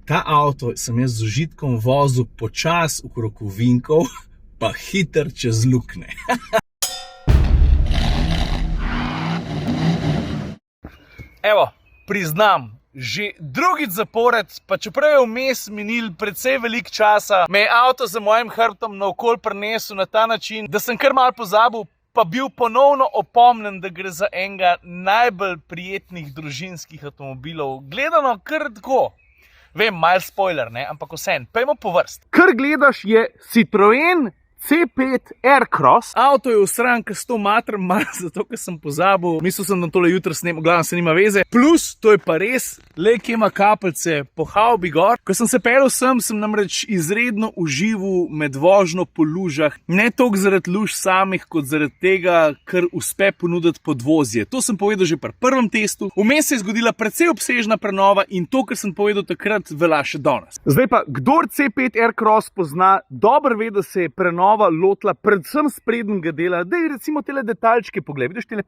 ta avto sem jaz z užitkom vozil počas okrog ovinkov, pa hiter čez luknje. Evo, priznam, že drugič zapored, pa čeprav je vmes minil precej veliko časa, me je avto za mojim hrbtom naokoli prinesel na ta način, da sem kar malo pozabil, pa bil ponovno opomnen, da gre za enega najbolj prijetnih družinskih avtomobilov. Gledano kar tako. Vem, malo spoiler, ne? Ampak vseeno, pojmo po vrst. Kar gledaš je Citroen C5 Aircross. Avto je usran, ker s to matrem malo, zato ker sem pozabil. Mislil sem, da tole jutro snem, glavno se nima veze. Plus, to je pa res, le kje ima kapljice, pohal bi gor. Ko sem se peljal sem namreč izredno užival med vožnjo po lužah. Ne toliko zaradi luž samih, kot zaradi tega, ker uspe ponuditi podvozje. To sem povedal že pri prvem testu. Vmes se je zgodila precej obsežna prenova in to, kar sem povedal takrat, velja še danes. Zdaj pa, kdor C5 Aircross pozna, dobro ve, da se je prenova lotila predvsem sprednjega dela, da je recimo tele detalčke pogled, vidiš tele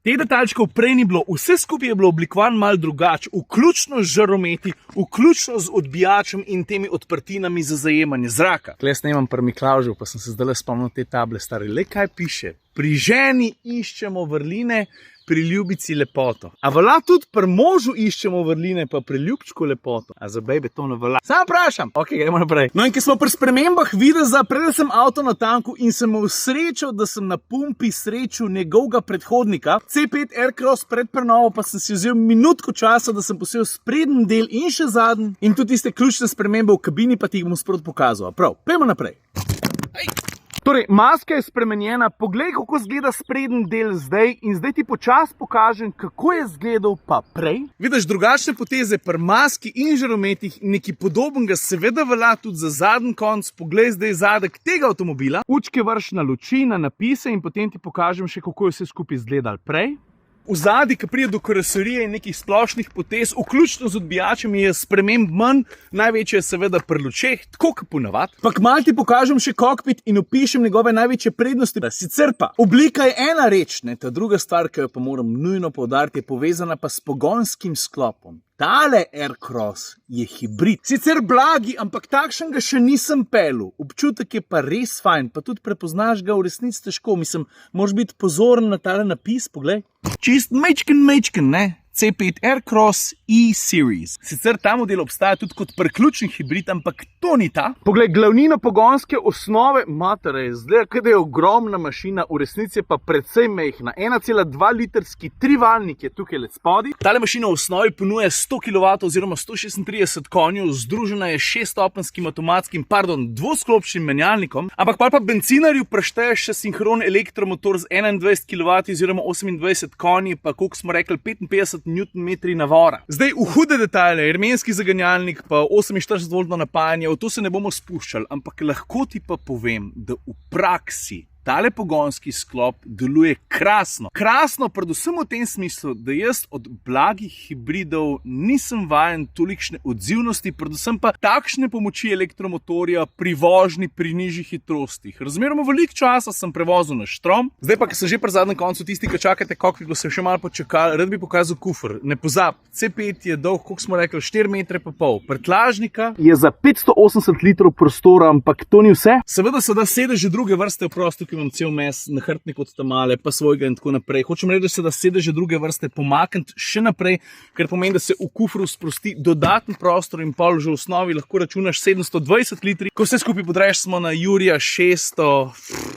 Te detalčkov prej ni bilo, vse skupaj je bilo oblikovan malo drugače, vključno z žarometi, vključno z odbijačem in temi odprtinami za zajemanje zraka. Tukaj snemam pri Miklavžu, pa sem se zdaj spomnil te table stare. Le kaj piše? Pri ženi iščemo vrline, pri ljubici lepoto. A velja tudi pri možu iščemo vrline, pa pri ljubčku lepoto. A za bejbe to ne velja. Samo vprašam. Ok, gremo naprej. No in ki smo pri spremembah videza, predel sem avto na tanku in sem v srečo, da sem na pumpi srečal njegovega predhodnika. C5 Aircross pred prenovo pa sem si vzel minutko časa, da sem posel sprednji del in še zadnji. In tudi tiste ključne spremembe v kabini pa ti jih bom sprot pokazal. Prav, pojmo naprej. Torej, maska je spremenjena, poglej, kako izgleda sprednji del zdaj in zdaj ti počasi pokažem, kako je izgledal pa prej. Vidiš drugačne poteze pri maski in žarometih, nekaj podobnega seveda velja tudi za zadnji konc, poglej zdaj zadek tega avtomobila. Učke vrš na luči, na napise in potem ti pokažem še, kako je vse skupaj izgledalo prej. V zadnji, ki pride do karoserije in nekih splošnih potez, vključno z odbijačem, je sprememb manj, največje je seveda pri lučeh, tako kot ponavad. Pa kmalu ti pokažem še kokpit in opišem njegove največje prednosti. Sicer pa, oblika je ena reč, ne, ta druga stvar, ki jo pa moram nujno poudariti, je povezana pa s pogonskim sklopom. Tale Aircross je hibrid. Sicer blagi, ampak takšnega še nisem peljal. Občutek je pa res fajn, pa tudi prepoznaš ga v resnici težko. Mislim, moraš biti pozoren na tale napis, poglej. Čist mečken, ne? C5 Aircross E-Series. Sicer ta model obstaja tudi kot priključni hibrid, ampak to ni ta. Poglej, glavnina pogonske osnove, matere, zdaj, kada je ogromna mašina, v resnici je pa precej mehna. 1,2 litrski trivaljnik je tukaj let spodaj. Tale mašina v osnovi ponuje 100 kW oziroma 136 konjev, združena je 6-stopenjskim avtomatskim, dvosklopčnim menjalnikom, ampak pa bencinarju prešteješ še sinhron elektromotor z 21 kW oziroma 28 konji, pa koliko smo rekli, 55 Nm navora. Zdaj, v hude detajle, armenski zaganjalnik, pa 48V napajanje, v to se ne bomo spuščali, ampak lahko ti pa povem, da v praksi tale pogonski sklop deluje krasno. Krasno predvsem v tem smislu, da jaz od blagih hibridov nisem vajen tolikšne odzivnosti, predvsem pa takšne pomoči elektromotorja pri vožnji pri nižjih hitrostih. Razmeroma veliko časa sem prevozil na štrom. Zdaj pa, ko sem že pri zadnjem koncu, tisti, ki čakate kokpit, bo se še malo počakal, rad bi pokazal kufer. Ne pozab, C5 je dolg, koliko smo rekli, 4,5 metre. Prtljažnika je za 580 litrov prostora, ampak to ni vse. Seveda se da sedeže druge vrste v prostor, ki imam cel mes, nahrbtnik od tamale, pa svojega in tako naprej. Hočem reči, da se da sedeže druge vrste pomakniti še naprej, ker pomeni, da se v kufru sprosti dodaten prostor in pol že v osnovi lahko računaš 720 litri. Ko vse skupaj podreš, smo na Jurija 600,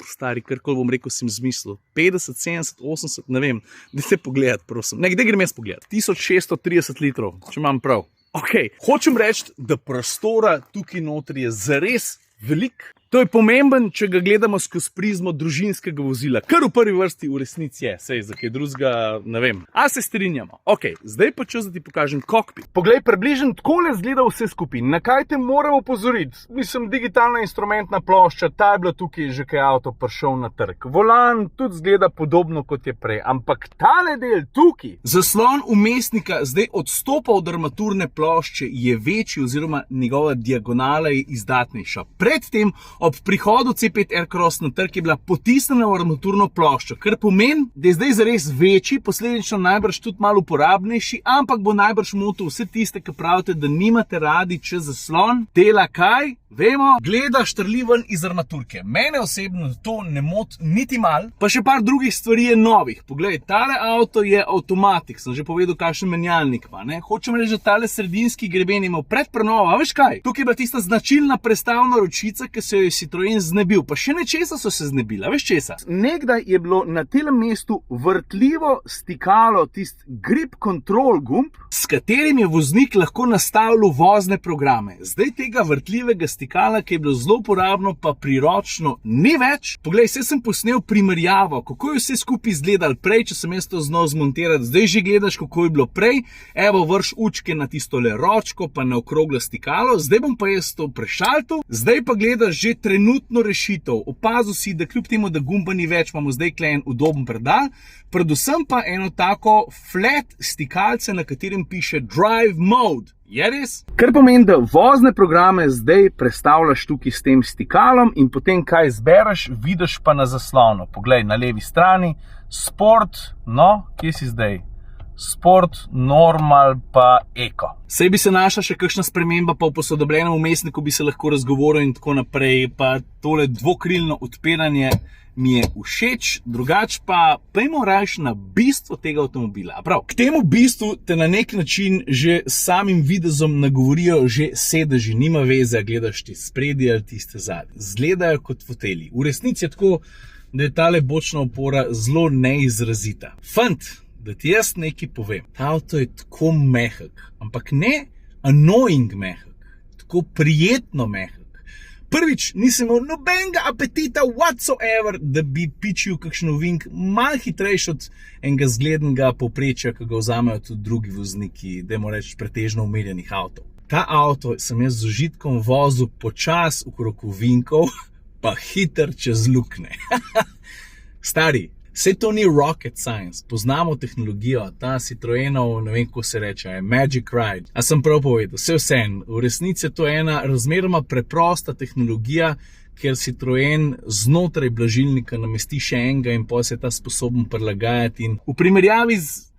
stari, karkoli bom rekel, sem zmislil, 50, 70, 80, ne vem, da se pogledati, prosim. Ne, kde grem jaz pogledati? 1630 litrov, če imam prav. Ok, hočem reči, da prostora tukaj notri je zares velik. To je pomemben, če ga gledamo skozi prizmo družinskega vozila, kar v prvi vrsti v resnici je, sej za kaj drugega, ne vem. A se strinjamo? Ok, zdaj pa čas, da ti pokažem kokpit. Poglej, približno takole izgleda vse skupaj. Na kaj te moramo opozoriti? Mislim, digitalna instrumentna plošča, ta je bila tukaj že kaj avto prišel na trg. Volan tudi izgleda podobno kot je prej, ampak tale del tukaj, zaslon vmesnika zdaj odstopa od armaturne plošče, je večji oziroma njegova diagonala je izdatnejša. Predtem ob prihodu C5 Aircross na trg je bila potisnjena v armaturno ploščo, kar pomeni, da je zdaj zares večji, posledično najbrž tudi malo uporabnejši, ampak bo najbrž motil vse tiste, ki pravite, da nimate radi čez zaslon, dela kaj? Vemo, gleda štrliven iz armaturke. Mene osebno to ne moti niti mal, pa še par drugih stvari je novih. Poglej, tale avto je avtomatik, sem že povedal, kakšen menjalnik ima, ne? Hočem reči, da tale sredinski greben je imel predprenovo, a veš kaj? Tukaj je bila tista značilna prestavna ročica, ki se jo je Citroen znebil, pa še nečesa so se znebila, veš česa? Nekdaj je bilo na tem mestu vrtljivo stikalo, tist grip control gumb, s katerim je voznik lahko nastavljal vozne programe. Zdaj tega vrtljivega stikala, ki je bilo zelo uporabno, pa priročno ni več. Poglej, sem posnel primerjavo, kako je vse skupaj izgledalo prej, če sem jaz to znal zmontirati. Zdaj že gledaš, kako je bilo prej. Evo, vrš učke na tistole ročko, pa na okroglo stikalo. Zdaj bom pa jaz to prešaltil. Zdaj pa gledaš že trenutno rešitev. Opazil si, da kljub temu, da gumba ni več, imamo zdaj tukaj en udoben predal. Predvsem pa eno tako flat stikalce, na katerem piše Drive Mode. Je res? Kar pomeni, da vozne programe zdaj prestavljaš tukaj s tem stikalom in potem kaj izbereš, vidiš pa na zaslonu. Poglej, na levi strani Sport, no, kje si zdaj? Sport, Normal pa Eko. Sej bi se našla še kakšna sprememba, pa v posodobljenem vmesniku bi se lahko razgovoril in tako naprej, pa tole dvokrilno odpiranje mi je všeč, drugače pa pojmo rajš na bistvo tega avtomobila. Prav, k temu bistvu te na nek način že samim videzom nagovorijo že sedeži, nima veze, gledaš ti spredi ali tiste zadnje. Zgledajo kot fotelji. V resnici je tako, da je tale bočna opora zelo neizrazita. Fant, da ti jaz nekaj povem. Ta avto je tako mehek, ampak ne annoying mehek, tako prijetno mehek. Prvič, nisem imel nobenega apetita whatsoever, da bi pičil kakšen ovink malo hitrejši od enega zglednega povprečja, ki ga vzamejo tudi drugi vozniki, dajmo reči pretežno umirjenih avtov. Ta avto sem jaz z užitkom vozil počas okrog ovinkov, pa hiter čez luknje. Stari, saj to ni rocket science, poznamo tehnologijo, ta Citroenov, ne vem, kako se reče, Magic Ride. A sem prav povedal, vseeno, v resnici je to ena razmeroma preprosta tehnologija, ker Citroen znotraj blažilnika namesti še enega in potem se je ta sposoben prilagajati in v primerjavi z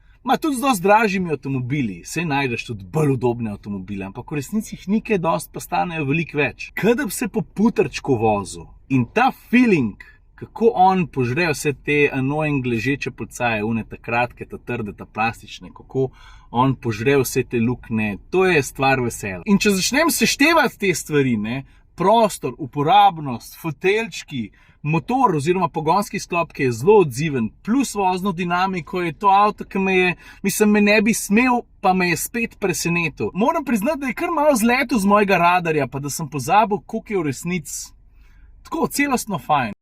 tudi z dosti dražjimi avtomobili, saj najdeš tudi bolj udobne avtomobile, ampak v resnici jih ni kaj dosti, pa stanejo veliko več. Kadar bi se po putrčku vozil in ta feeling, kako on požre vse te annoying ležeče policaje, une ta kratke, ta trde, ta plastične, kako on požre vse te luknje, to je stvar vesela. In če začnem seštevati te stvari, ne, prostor, uporabnost, foteljčki, motor oziroma pogonski sklop, ki je zelo odziven, plus vozno dinamiko, je to avto, ki me ne bi smel, pa me je spet presenetil. Moram priznati, da je kar malo zletel z mojega radarja, pa da sem pozabil, koliko je v resnici tako celostno fajn.